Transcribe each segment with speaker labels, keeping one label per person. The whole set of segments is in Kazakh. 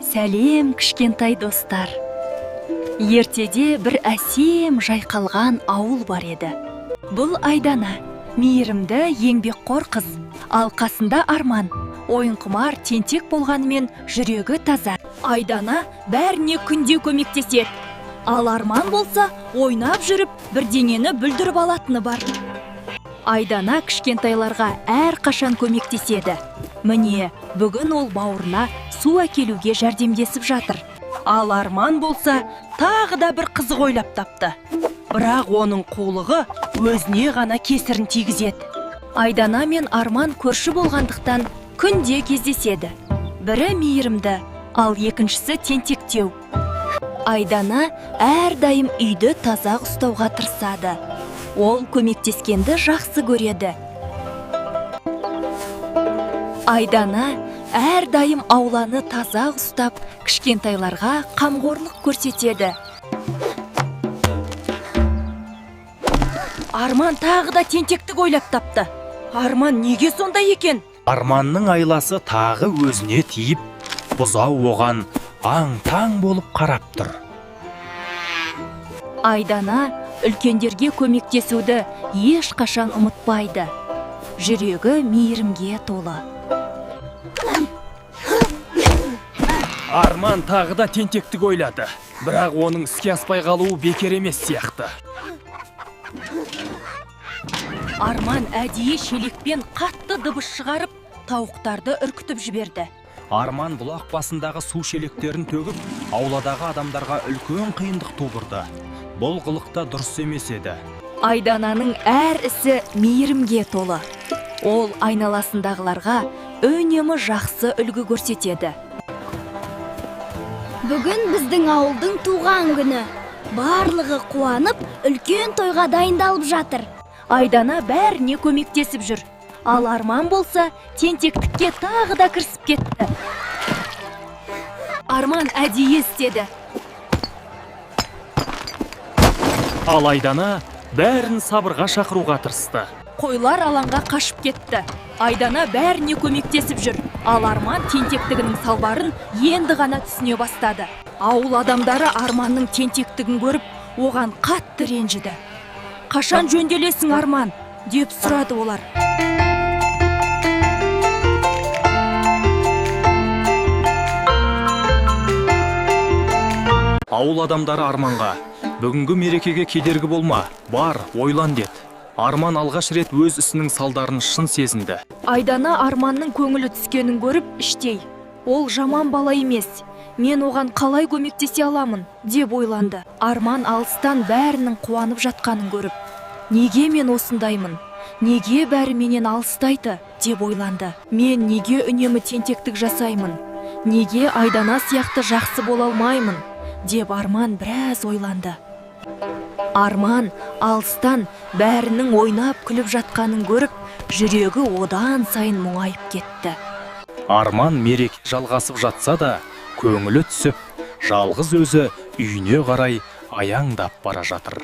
Speaker 1: Сәлем, кішкентай достар. Ертеде бір әсем жайқалған ауыл бар еді. Бұл Айдана, мейірімді еңбекқор қыз, ал қасында Арман, ойынқұмар тентек болғанымен жүрегі таза. Айдана бәріне күнде көмектеседі. Ал Арман болса, ойнап жүріп, бірдеңені бүлдіріп алатыны бар. Айдана кішкентайларға әрқашан көмектеседі. Міне, бүгін ол бауырына су әкелуге жәрдемдесіп жатыр. Ал Арман болса, тағы да бір қызық ойлап тапты. Бірақ оның қулығы өзіне ғана кесірін тигізеді. Айдана мен Арман көрші болғандықтан күнде кездеседі. Бірі мейірімді, ал екіншісі тентектеу. Айдана әрдайым үйді таза ұстауға тырысады. Ол көмектескенді жақсы көреді. Айдана әрдайым ауланы таза ұстап, кішкентайларға қамқорлық көрсетеді. Арман тағы да тентектік ойлап тапты. Арман неге сондай екен?
Speaker 2: Арманның айласы тағы өзіне тиіп, бұзау оған аң-таң болып қарап тұр.
Speaker 1: Айдана үлкендерге көмектесуді ешқашан ұмытпайды. Жүрегі мейірімге толы.
Speaker 2: Арман тағы да тентектік ойлады, бірақ оның іске аспай қалуы бекер емес сияқты.
Speaker 1: Арман әдейі шелекпен қатты дыбыс шығарып, тауықтарды үркітіп жіберді.
Speaker 2: Арман бұлақ басындағы су шелектерін төгіп, ауладағы адамдарға үлкен қиындық тудырды. Бұл қылықта дұрыс емес еді.
Speaker 1: Айдананың әр ісі мейірімге толы. Ол айналасындағыларға үнемі жақсы үлгі көрсетеді.
Speaker 3: Бүгін біздің ауылдың туған күні. Барлығы қуанып, үлкен тойға дайындалып жатыр.
Speaker 1: Айдана бәріне көмектесіп жүр. Ал Арман болса, тентектікке тағы да кірісіп кетті. Арман әдейі істеді.
Speaker 2: Ал Айдана бәрін сабырға шақыруға тырысты.
Speaker 1: Қойлар алаңға қашып кетті. Айдана бәріне көмектесіп жүр. Ал Арман тентектігінің салбарын енді ғана түсіне бастады. Ауыл адамдары Арманның тентектігін көріп, оған қатты ренжіді. «Қашан жөнделесің, Арман?» деп сұрады олар.
Speaker 2: Ауыл адамдары Арманға: «Бүгінгі мерекеге кедергі болма, бар, ойлан» деді. Арман алғаш рет өз ісінің салдарын шын сезінді.
Speaker 1: Айдана Арманның көңілі түскенін көріп, іштей: «Ол жаман бала емес, мен оған қалай көмектесе аламын?» деп ойланды. Арман алыстан бәрінің қуанып жатқанын көріп, «Неге мен осындаймын? Неге бәрі менен алыстайды?» деп ойланды. «Мен неге үнемі тентектік жасаймын? Неге Айдана сияқты жақсы бола алмаймын?» деп Арман біраз ойланды. Арман алыстан бәрінің ойнап күліп жатқанын көріп, жүрегі одан сайын мұңайып кетті.
Speaker 2: Арман мереке жалғасып жатса да, көңілі түсіп, жалғыз өзі үйіне қарай аяңдап бара жатыр.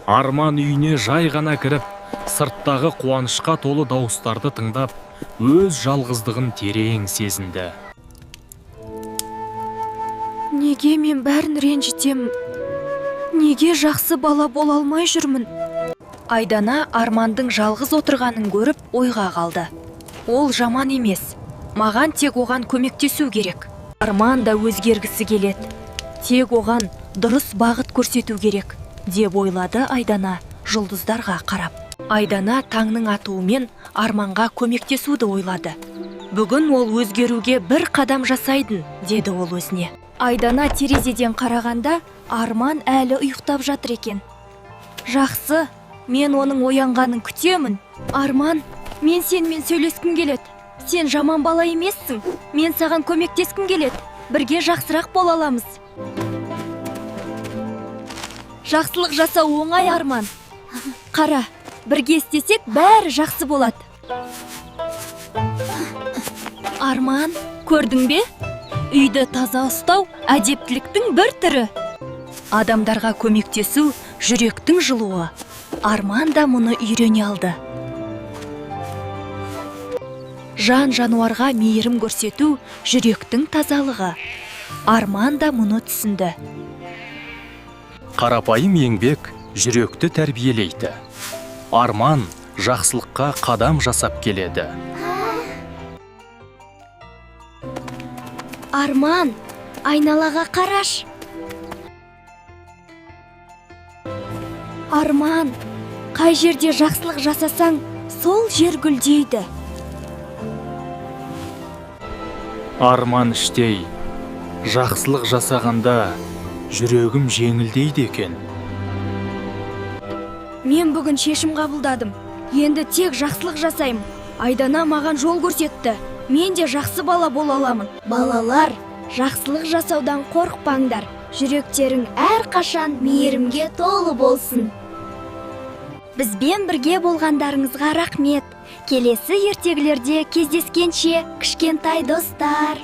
Speaker 2: Арман үйіне жай ғана кіріп, сырттағы қуанышқа толы дауыстарды тыңдап, өз жалғыздығын терең сезінді.
Speaker 1: Неге мен бәрін ренжітемін? Неге жақсы бала бола алмай жүрмін? Айдана Армандың жалғыз отырғанын көріп ойға қалды. Ол жаман емес. Маған тек оған көмектесу керек. Арман да өзгергісі келеді. Тек оған дұрыс бағыт көрсету керек, деп ойлады Айдана жұлдыздарға қарап. Айдана таңның атуымен Арманға көмектесуді ойлады. Бүгін ол өзгеруге бір қадам жасайдын, деді ол өзіне. Айдана терезеден қарағанда Арман әлі ұйықтап жатыр екен. Жақсы, мен оның оянғанын күтемін. Арман, мен сенімен сөйлескім келеді. Сен жаман бала емессің. Мен саған көмектескім келеді. Бірге жақсырақ бола аламыз. Жақсылық жасау оңай, Арман. Қара, бірге істесек бәрі жақсы болады. Арман, көрдің бе? Үйді таза ұстау әдептіліктің бір түрі. Адамдарға көмектесу жүректің жылуы. Арман да мұны үйрене алды. Жан жануарға мейірім көрсету жүректің тазалығы. Арман да мұны түсінді.
Speaker 2: Қарапайым еңбек жүректі тәрбиелейді. Арман жақсылыққа қадам жасап келеді.
Speaker 3: Арман, айналаға қараш. Арман, қай жерде жақсылық жасасаң, сол жер гүлдейді.
Speaker 2: Арман іштей, жақсылық жасағанда жүрегім жеңілдейді екен.
Speaker 3: Мен бүгін шешім қабылдадым. Енді тек жақсылық жасаймын. Айдана маған жол көрсетті. Мен де жақсы бала бола аламын. Балалар, жақсылық жасаудан қорықпаңдар. Жүректерің әрқашан мейірімге толы болсын. Бізбен бірге болғандарыңызға рахмет. Келесі ертегілерде кездескенше, кішкентай достар.